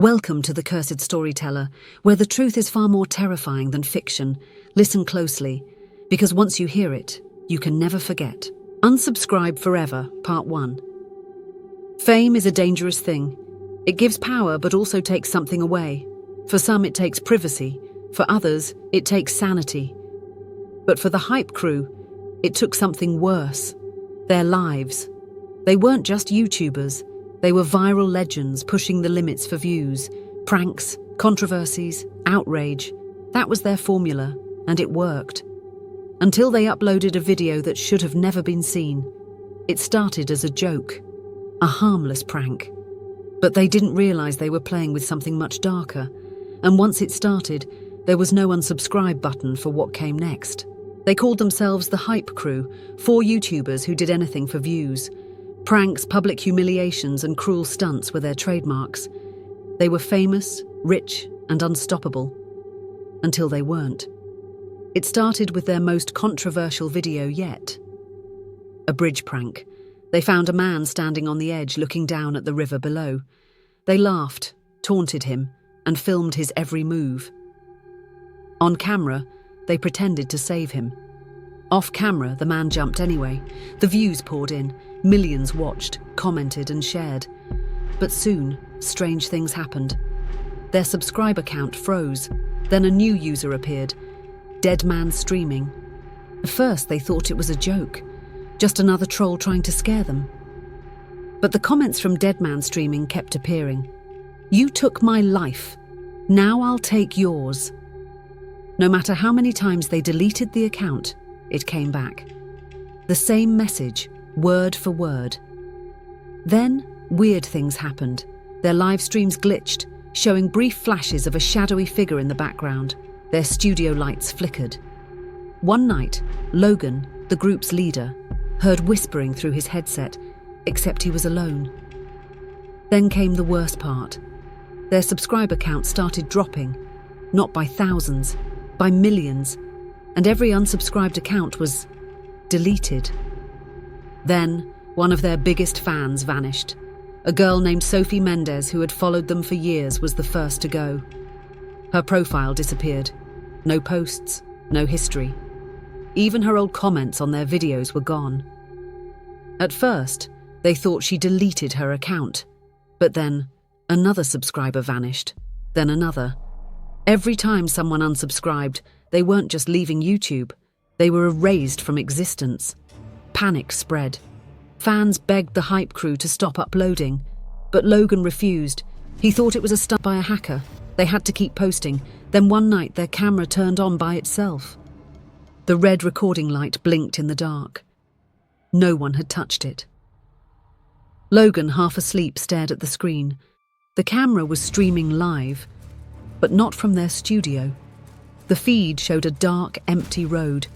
Welcome to The Cursed Storyteller, where the truth is far more terrifying than fiction. Listen closely, because once you hear it, you can never forget. Unsubscribe Forever, Part 1. Fame is a dangerous thing. It gives power but also takes something away. For some it takes privacy, for others it takes sanity. But for the hype crew, it took something worse. Their lives. They weren't just YouTubers. They were viral legends pushing the limits for views, pranks, controversies, outrage. That was their formula, and it worked. Until they uploaded a video that should have never been seen. It started as a joke, a harmless prank. But they didn't realize they were playing with something much darker. And once it started, there was no unsubscribe button for what came next. They called themselves the Hype Crew, 4 YouTubers who did anything for views. Pranks, public humiliations, and cruel stunts were their trademarks. They were famous, rich, and unstoppable. Until they weren't. It started with their most controversial video yet. A bridge prank. They found a man standing on the edge looking down at the river below. They laughed, taunted him, and filmed his every move. On camera, they pretended to save him. Off camera, the man jumped anyway. The views poured in. Millions watched, commented and shared. But soon, strange things happened. Their subscriber count froze. Then a new user appeared. Dead Man Streaming. At first they thought it was a joke. Just another troll trying to scare them. But the comments from Dead Man Streaming kept appearing. "You took my life. Now I'll take yours." No matter how many times they deleted the account, it came back. The same message, word for word. Then, weird things happened. Their live streams glitched, showing brief flashes of a shadowy figure in the background. Their studio lights flickered. One night, Logan, the group's leader, heard whispering through his headset, except he was alone. Then came the worst part. Their subscriber count started dropping, not by thousands, by millions, and every unsubscribed account was deleted. Then, one of their biggest fans vanished. A girl named Sophie Mendez, who had followed them for years, was the first to go. Her profile disappeared. No posts, no history. Even her old comments on their videos were gone. At first, they thought she deleted her account. But then, another subscriber vanished. Then another. Every time someone unsubscribed, they weren't just leaving YouTube. They were erased from existence. Panic spread. Fans begged the Hype Crew to stop uploading, but Logan refused. He thought it was a stunt by a hacker. They had to keep posting. Then one night their camera turned on by itself. The red recording light blinked in the dark. No one had touched it. Logan, half asleep, stared at the screen. The camera was streaming live, but not from their studio. The feed showed a dark, empty road.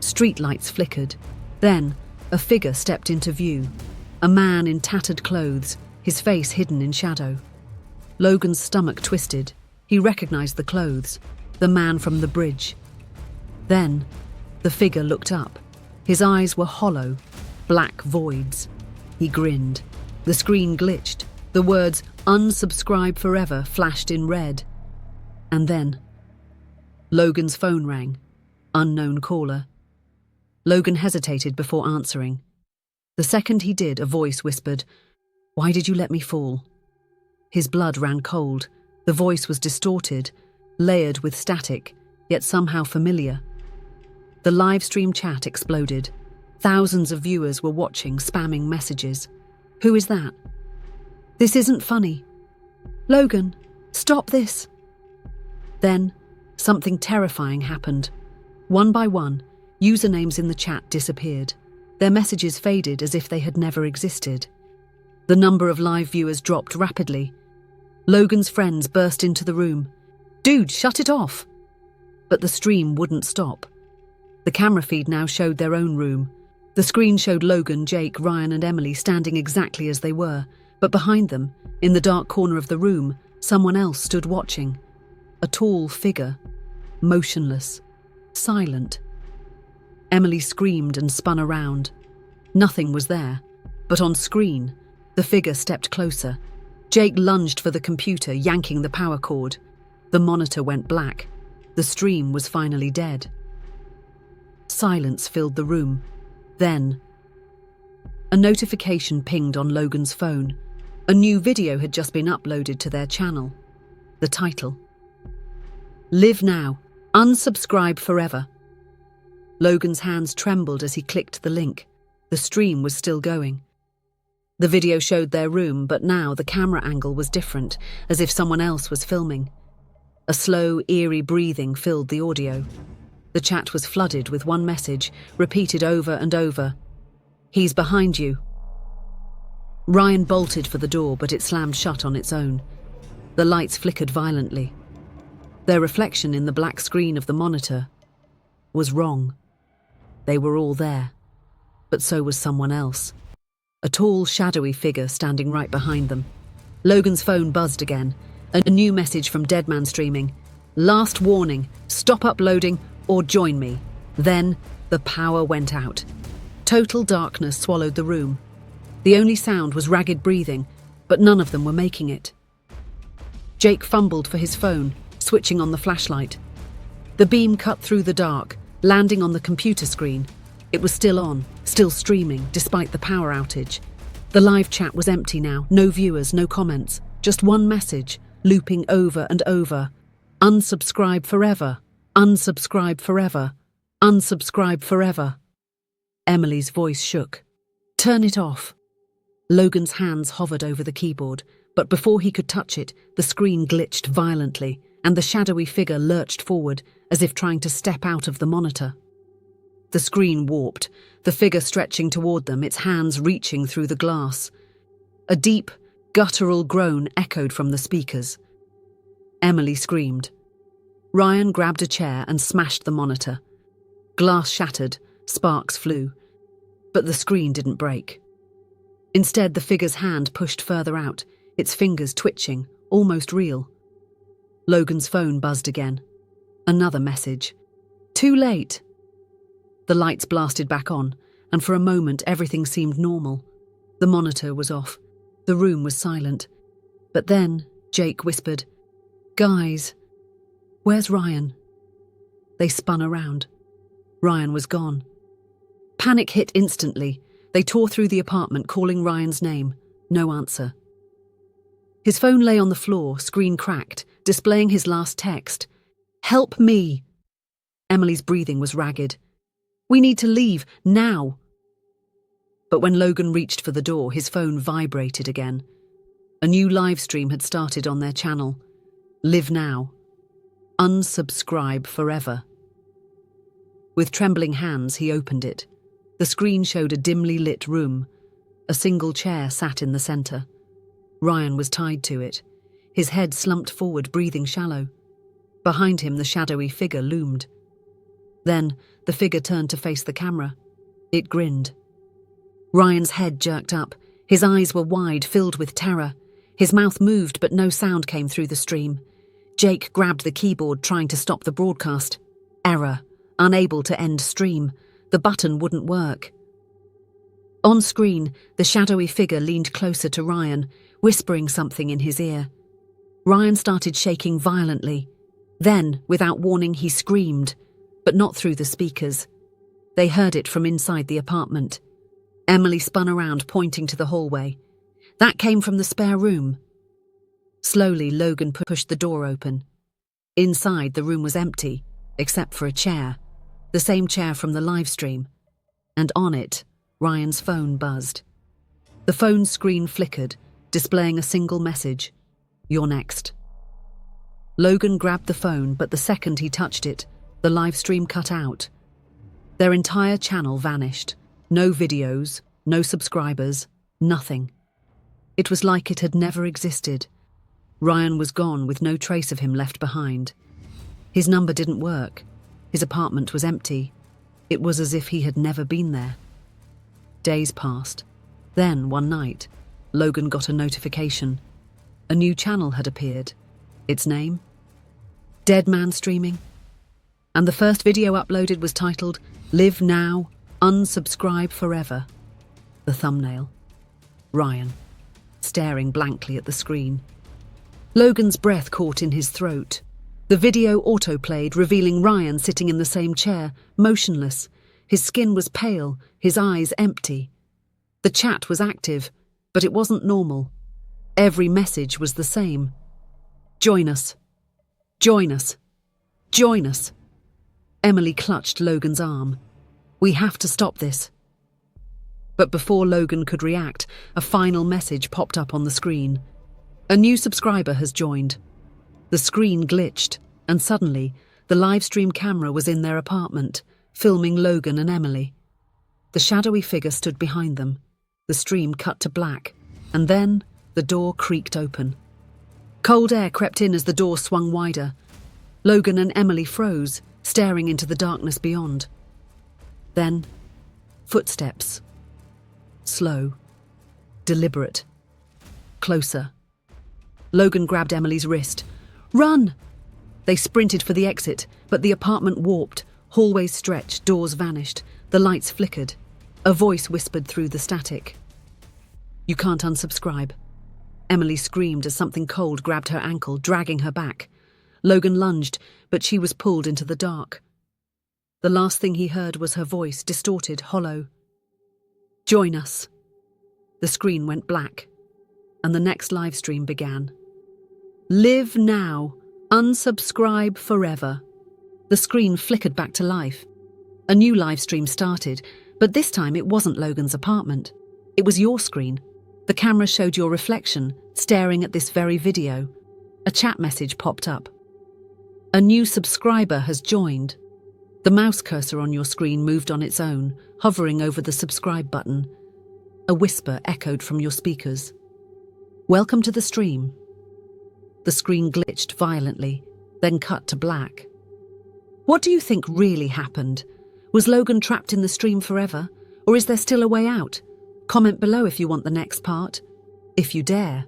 Streetlights flickered. Then, a figure stepped into view. A man in tattered clothes, his face hidden in shadow. Logan's stomach twisted. He recognized the clothes, the man from the bridge. Then, the figure looked up. His eyes were hollow, black voids. He grinned. The screen glitched. The words, "Unsubscribe forever," flashed in red. And then, Logan's phone rang. Unknown caller. Logan hesitated before answering. The second he did, a voice whispered, "Why did you let me fall?" His blood ran cold. The voice was distorted, layered with static, yet somehow familiar. The live stream chat exploded. Thousands of viewers were watching, spamming messages. "Who is that? This isn't funny. Logan, stop this." Then, something terrifying happened. One by one, usernames in the chat disappeared. Their messages faded as if they had never existed. The number of live viewers dropped rapidly. Logan's friends burst into the room. "Dude, shut it off!" But the stream wouldn't stop. The camera feed now showed their own room. The screen showed Logan, Jake, Ryan and Emily standing exactly as they were, but behind them, in the dark corner of the room, someone else stood watching. A tall figure, motionless, silent. Emily screamed and spun around. Nothing was there, but on screen, the figure stepped closer. Jake lunged for the computer, yanking the power cord. The monitor went black. The stream was finally dead. Silence filled the room. Then, a notification pinged on Logan's phone. A new video had just been uploaded to their channel. The title: Live Now, Unsubscribe Forever. Logan's hands trembled as he clicked the link. The stream was still going. The video showed their room, but now the camera angle was different, as if someone else was filming. A slow, eerie breathing filled the audio. The chat was flooded with one message, repeated over and over. "He's behind you." Ryan bolted for the door, but it slammed shut on its own. The lights flickered violently. Their reflection in the black screen of the monitor was wrong. They were all there, but so was someone else. A tall, shadowy figure standing right behind them. Logan's phone buzzed again. A new message from Deadman Streaming. "Last warning, stop uploading or join me." Then the power went out. Total darkness swallowed the room. The only sound was ragged breathing, but none of them were making it. Jake fumbled for his phone, switching on the flashlight. The beam cut through the dark, landing on the computer screen. It was still on, still streaming, despite the power outage. The live chat was empty now, no viewers, no comments, just one message, looping over and over. "Unsubscribe forever, unsubscribe forever, unsubscribe forever." Emily's voice shook. "Turn it off." Logan's hands hovered over the keyboard, but before he could touch it, the screen glitched violently, and the shadowy figure lurched forward, as if trying to step out of the monitor. The screen warped, the figure stretching toward them, its hands reaching through the glass. A deep, guttural groan echoed from the speakers. Emily screamed. Ryan grabbed a chair and smashed the monitor. Glass shattered, sparks flew, but the screen didn't break. Instead, the figure's hand pushed further out, its fingers twitching, almost real. Logan's phone buzzed again. Another message. "Too late." The lights blasted back on, and for a moment everything seemed normal. The monitor was off. The room was silent. But then, Jake whispered, "Guys, where's Ryan?" They spun around. Ryan was gone. Panic hit instantly. They tore through the apartment, calling Ryan's name. No answer. His phone lay on the floor, screen cracked, displaying his last text. "Help me." Emily's breathing was ragged. "We need to leave, now." But when Logan reached for the door, his phone vibrated again. A new live stream had started on their channel. Live Now. Unsubscribe Forever. With trembling hands, he opened it. The screen showed a dimly lit room. A single chair sat in the center. Ryan was tied to it, his head slumped forward, breathing shallow. Behind him, the shadowy figure loomed. Then, the figure turned to face the camera. It grinned. Ryan's head jerked up. His eyes were wide, filled with terror. His mouth moved, but no sound came through the stream. Jake grabbed the keyboard, trying to stop the broadcast. Error. Unable to end stream. The button wouldn't work. On screen, the shadowy figure leaned closer to Ryan, whispering something in his ear. Ryan started shaking violently. Then, without warning, he screamed, but not through the speakers. They heard it from inside the apartment. Emily spun around, pointing to the hallway. That came from the spare room. Slowly, Logan pushed the door open. Inside, the room was empty, except for a chair, the same chair from the live stream. And on it, Ryan's phone buzzed. The phone screen flickered, displaying a single message. "You're next." Logan grabbed the phone, but the second he touched it, the live stream cut out. Their entire channel vanished. No videos, no subscribers, nothing. It was like it had never existed. Ryan was gone, with no trace of him left behind. His number didn't work. His apartment was empty. It was as if he had never been there. Days passed. Then, one night, Logan got a notification. A new channel had appeared. Its name? Deadman Streaming. And the first video uploaded was titled, "Live Now, Unsubscribe Forever." The thumbnail. Ryan, staring blankly at the screen. Logan's breath caught in his throat. The video autoplayed, revealing Ryan sitting in the same chair, motionless. His skin was pale, his eyes empty. The chat was active, but it wasn't normal. Every message was the same. Join us. Join us. Join us. Emily clutched Logan's arm. We have to stop this. But before Logan could react, a final message popped up on the screen. A new subscriber has joined. The screen glitched, and suddenly, the livestream camera was in their apartment, filming Logan and Emily. The shadowy figure stood behind them. The stream cut to black, and then the door creaked open. Cold air crept in as the door swung wider. Logan and Emily froze, staring into the darkness beyond. Then, footsteps. Slow. Deliberate. Closer. Logan grabbed Emily's wrist. Run! They sprinted for the exit, but the apartment warped. Hallways stretched, doors vanished. The lights flickered. A voice whispered through the static. You can't unsubscribe. Emily screamed as something cold grabbed her ankle, dragging her back. Logan lunged, but she was pulled into the dark. The last thing he heard was her voice, distorted, hollow. Join us. The screen went black, and the next live stream began. Live now. Unsubscribe forever. The screen flickered back to life. A new live stream started, but this time it wasn't Logan's apartment. It was your screen. The camera showed your reflection, staring at this very video. A chat message popped up. A new subscriber has joined. The mouse cursor on your screen moved on its own, hovering over the subscribe button. A whisper echoed from your speakers. Welcome to the stream. The screen glitched violently, then cut to black. What do you think really happened? Was Logan trapped in the stream forever, or is there still a way out? Comment below if you want the next part. If you dare.